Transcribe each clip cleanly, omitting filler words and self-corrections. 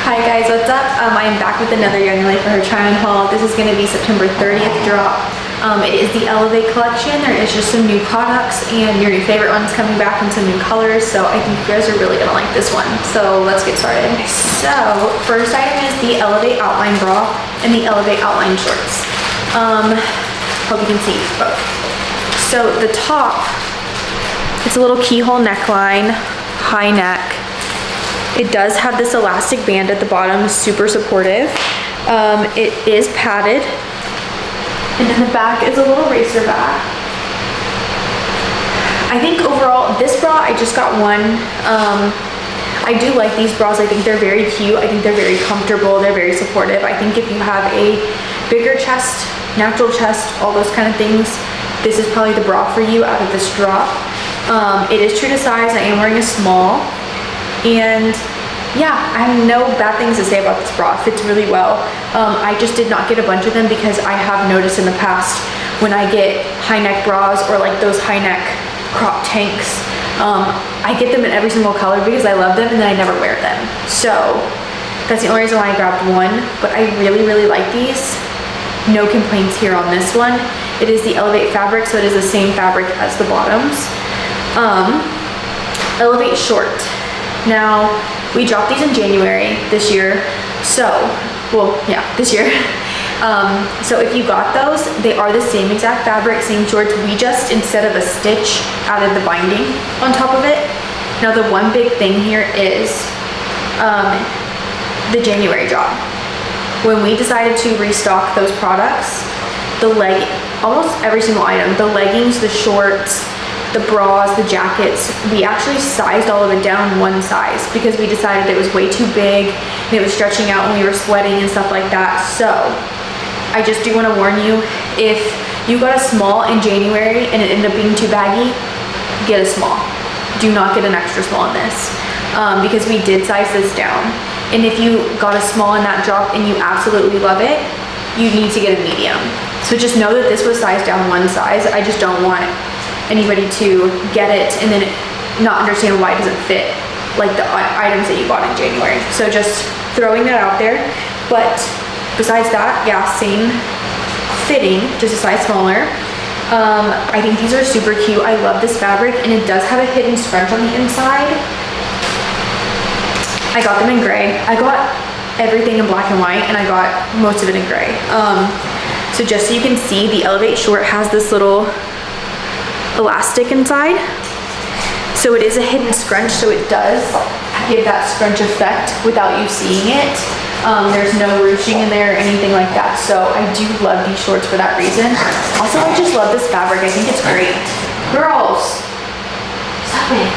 Hi guys, what's up? I am back with another YoungLA for her try-on haul. This is going to be September 30th drop. It is the Elevate collection. There is just some new products and your new favorite ones coming back in some new colors. So I think you guys are really going to like this one. So let's get started. So first item is the Elevate Outline Bra and the Elevate Outline Shorts. Hope you can see both. So the top, it's a little keyhole neckline, high neck. It does have this elastic band at the bottom, super supportive. It is padded. And then the back is a little racer back. I think overall, this bra, I just got one. I do like these bras. I think they're very cute. I think they're very comfortable. They're very supportive. I think if you have a bigger chest, natural chest, all those kind of things, this is probably the bra for you out of this drop. It is true to size. I am wearing a small. And yeah, I have no bad things to say about this bra. It fits really well. I just did not get a bunch of them because I have noticed in the past when I get high neck bras or like those high neck crop tanks, I get them in every single color because I love them and then I never wear them. So that's the only reason why I grabbed one, but I really, really like these. No complaints here on this one. It is the Elevate fabric, so it is the same fabric as the bottoms. Elevate short. Now, we dropped these in January this year, so, well, yeah, this year. So if you got those, they are the same exact fabric, same shorts. We just, instead of a stitch, added the binding on top of it. Now, the one big thing here is the January drop. When we decided to restock those products, almost every single item, the leggings, the shorts, the bras, the jackets, we actually sized all of it down one size because we decided it was way too big and it was stretching out when we were sweating and stuff like that. So I just do want to warn you, if you got a small in January and it ended up being too baggy, get a small. Do not get an extra small in this because we did size this down. And if you got a small in that drop and you absolutely love it, you need to get a medium. So just know that this was sized down one size. I just don't want anybody to get it and then not understand why it doesn't fit like the items that you bought in January. So just throwing that out there. But besides that, yeah, same fitting, just a size smaller. I think these are super cute. I love this fabric and it does have a hidden scrunch on the inside. I got them in gray. I got everything in black and white and I got most of it in gray. So just so you can see, the Elevate short has this little elastic inside, so it is a hidden scrunch, so it does give that scrunch effect without you seeing it. There's no ruching in there or anything like that, so I do love these shorts for that reason. Also, I just love this fabric. I think it's great. Girls, stop it.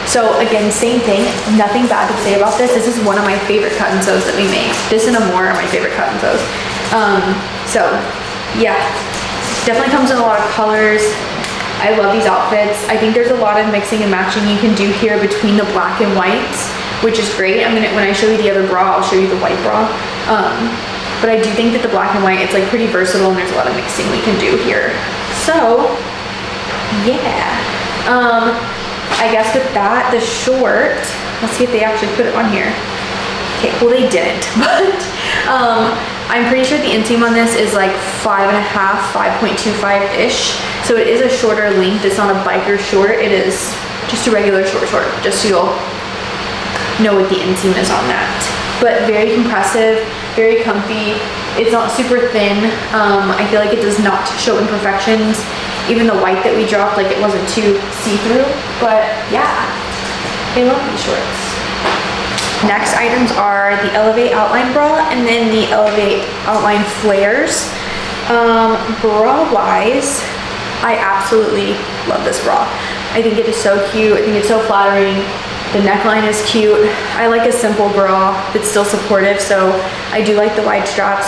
So again, same thing, nothing bad to say about this. This is one of my favorite cut and sews that we make. This and a more are my favorite cut and sews. So yeah, definitely comes in a lot of colors. I love these outfits. I think there's a lot of mixing and matching you can do here between the black and whites, which is great. When I show you the other bra, I'll show you the white bra. But I do think that the black and white, it's like pretty versatile and there's a lot of mixing we can do here. So, yeah. I guess with that, the short, let's see if they actually put it on here. Okay, well they didn't, but I'm pretty sure the inseam on this is like 5.5, 5.25-ish. So it is a shorter length. It's not a biker short. It is just a regular short, just so you'll know what the inseam is on that. But very compressive, very comfy. It's not super thin. I feel like it does not show imperfections. Even the white that we dropped, like it wasn't too see-through. But yeah, I love these shorts. Next items are the Elevate Outline Bra and then the Elevate Outline Flares. Bra-wise, I absolutely love this bra. I think it is so cute. I think it's so flattering. The neckline is cute. I like a simple bra that's still supportive, so I do like the wide straps.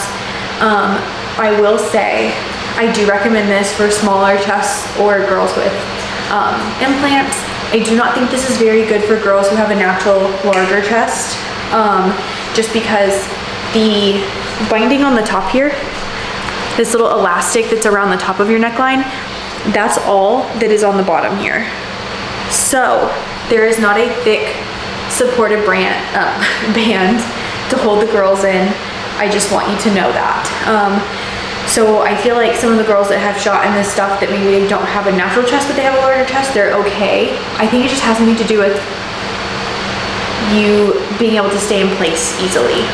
I will say, I do recommend this for smaller chests or girls with implants. I do not think this is very good for girls who have a natural larger chest, just because the binding on the top here, this little elastic that's around the top of your neckline, that's all that is on the bottom here. So there is not a thick supportive band to hold the girls in. I just want you to know that. So I feel like some of the girls that have shot in this stuff that maybe they don't have a natural chest but they have a larger chest, they're okay. I think it just has something to do with you being able to stay in place easily.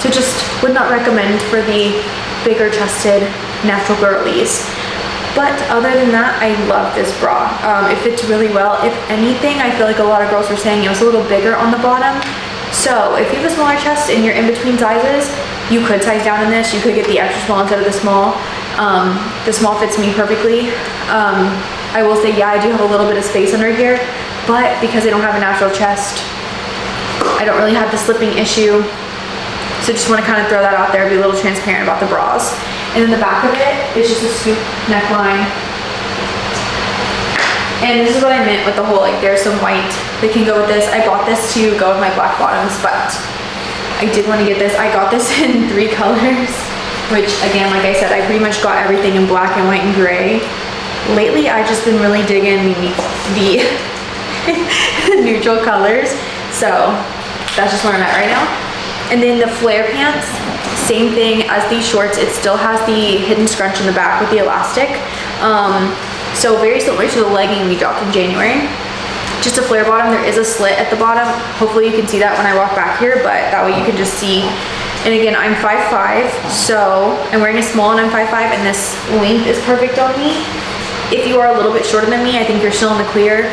So just would not recommend for the bigger chested natural girlies. But other than that, I love this bra. It fits really well. If anything, I feel like a lot of girls were saying it was a little bigger on the bottom. So if you have a smaller chest and you're in between sizes, you could size down in this. You could get the extra small instead of the small. The small fits me perfectly. I will say, yeah, I do have a little bit of space under here, but because I don't have a natural chest, I don't really have the slipping issue. So just want to kind of throw that out there, be a little transparent about the bras. And then the back of it is just a scoop neckline. And this is what I meant with the whole, like, there's some white that can go with this. I bought this to go with my black bottoms, but I did want to get this. I got this in 3 colors, which again, like I said, I pretty much got everything in black and white and gray. Lately, I've just been really digging the neutral colors. So that's just where I'm at right now. And then the flare pants, same thing as these shorts. It still has the hidden scrunch in the back with the elastic. So very similar to the legging we dropped in January. Just a flare bottom. There is a slit at the bottom. Hopefully you can see that when I walk back here, but that way you can just see. And again, I'm 5'5", so I'm wearing a small and I'm 5'5", and this length is perfect on me. If you are a little bit shorter than me, I think you're still in the clear.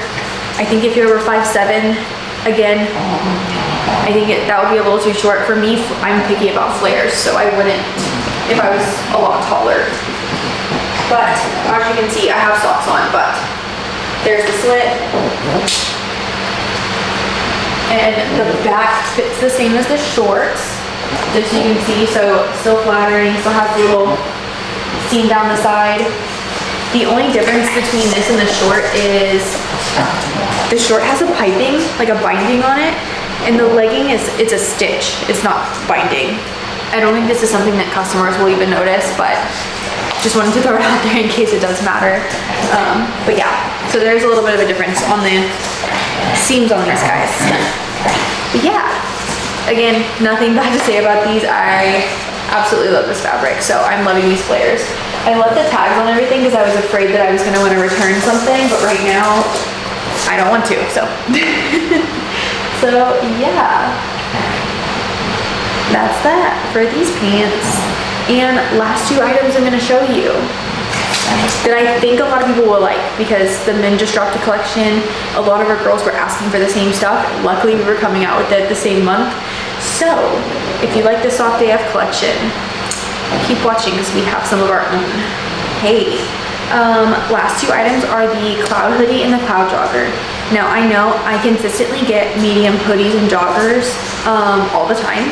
I think if you're over 5'7", again, I think that would be a little too short for me. I'm picky about flares, so I wouldn't if I was a lot taller. But as you can see, I have socks on, but there's the slit. And the back fits the same as the shorts, just so you can see. So still flattering, still has a little seam down the side. The only difference between this and the short is the short has a piping, like a binding on it, and the legging it's a stitch. It's not binding. I don't think this is something that customers will even notice, but just wanted to throw it out there in case it does matter. But yeah, so there's a little bit of a difference on the seams on these guys. But yeah, again, nothing bad to say about these. I absolutely love this fabric, so I'm loving these flares. I left the tags on everything because I was afraid that I was gonna want to return something, but right now, I don't want to, so. So yeah, that's that for these pants. And last 2 items I'm gonna show you that I think a lot of people will like, because the men just dropped a collection. A lot of our girls were asking for the same stuff. Luckily, we were coming out with it the same month. So if you like the Soft AF collection, keep watching because we have some of our own. Hey, last 2 items are the cloud hoodie and the cloud jogger. Now I know I consistently get medium hoodies and joggers all the time.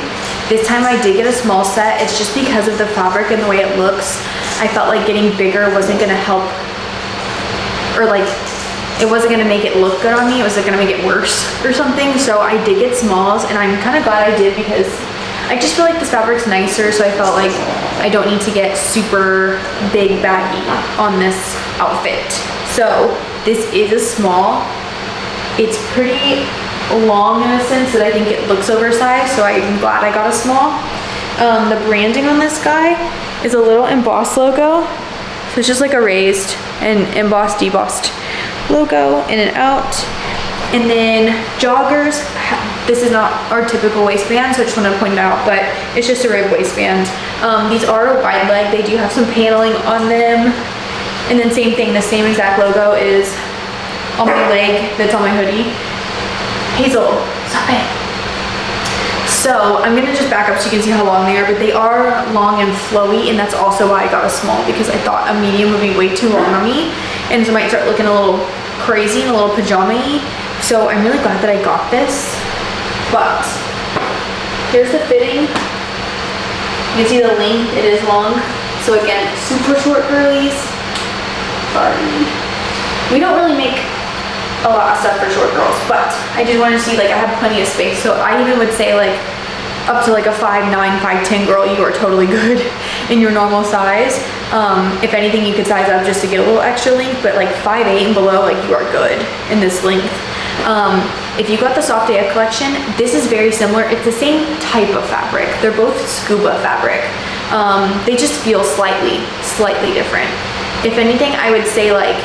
This time I did get a small set. It's just because of the fabric and the way it looks. I felt like getting bigger wasn't gonna help, or like it wasn't gonna make it look good on me. It was gonna make it worse or something. So I did get smalls, and I'm kind of glad I did because I just feel like this fabric's nicer. So I felt like I don't need to get super big baggy on this outfit. So this is a small. It's pretty long in a sense that I think it looks oversized, so I'm glad I got a small. The branding on this guy is a little embossed logo. So it's just like a raised and embossed, debossed logo in and out. And then joggers, this is not our typical waistband, so I just want to point it out, but it's just a rib waistband. These are a wide leg. They do have some paneling on them. And then same thing, the same exact logo is on my leg that's on my hoodie. Hazel, stop it. So I'm gonna just back up so you can see how long they are, but they are long and flowy, and that's also why I got a small, because I thought a medium would be way too long on me, and so it might start looking a little crazy and a little pajama-y. So I'm really glad that I got this. But here's the fitting. You can see the length, it is long. So again, super short girlies. Sorry. We don't really make a lot of stuff for short girls, but I did want to see, like, I have plenty of space. So I even would say, like, up to like a 5'9", 5'10" girl, you are totally good in your normal size. If anything, you could size up just to get a little extra length, but like 5'8" and below, like, you are good in this length. If you got the Soft AF collection, this is very similar. It's the same type of fabric. They're both scuba fabric. They just feel slightly different. If anything, I would say like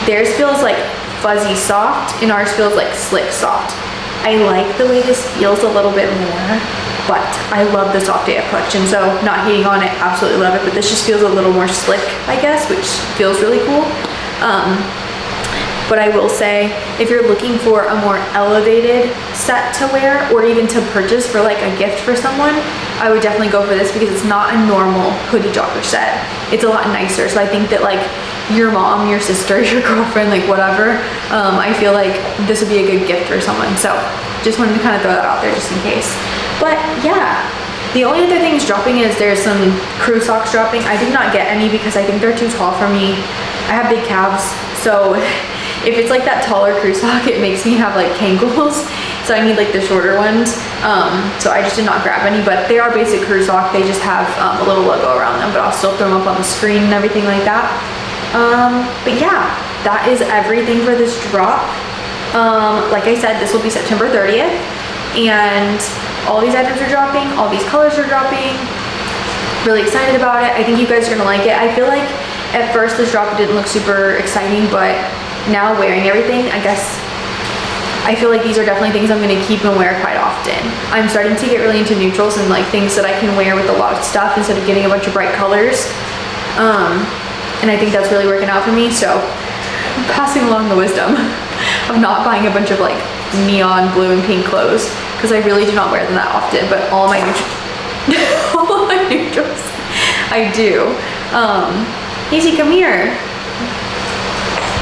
theirs feels like fuzzy soft and ours feels like slick soft. I like the way this feels a little bit more, but I love the Soft AF collection, so not hating on it, absolutely love it, but this just feels a little more slick, I guess, which feels really cool. But I will say, if you're looking for a more elevated set to wear or even to purchase for like a gift for someone, I would definitely go for this because it's not a normal hoodie jogger set. It's a lot nicer. So I think that like your mom, your sister, your girlfriend, like whatever, I feel like this would be a good gift for someone. So just wanted to kind of throw that out there just in case. But yeah, the only other things dropping is there's some crew socks dropping. I did not get any because I think they're too tall for me. I have big calves, so if it's like that taller crew sock, it makes me have like cankles. So I need like the shorter ones. So I just did not grab any, but they are basic crew sock. They just have a little logo around them, but I'll still throw them up on the screen and everything like that. But yeah, that is everything for this drop. Like I said, this will be September 30th and all these items are dropping, all these colors are dropping. Really excited about it. I think you guys are gonna like it. I feel like at first this drop didn't look super exciting, but now wearing everything, I guess I feel like these are definitely things I'm gonna keep and wear quite often. I'm starting to get really into neutrals and like things that I can wear with a lot of stuff instead of getting a bunch of bright colors. And I think that's really working out for me, so I'm passing along the wisdom of not buying a bunch of like neon blue and pink clothes because I really do not wear them that often, but all my neutrals I do. Easy, come here.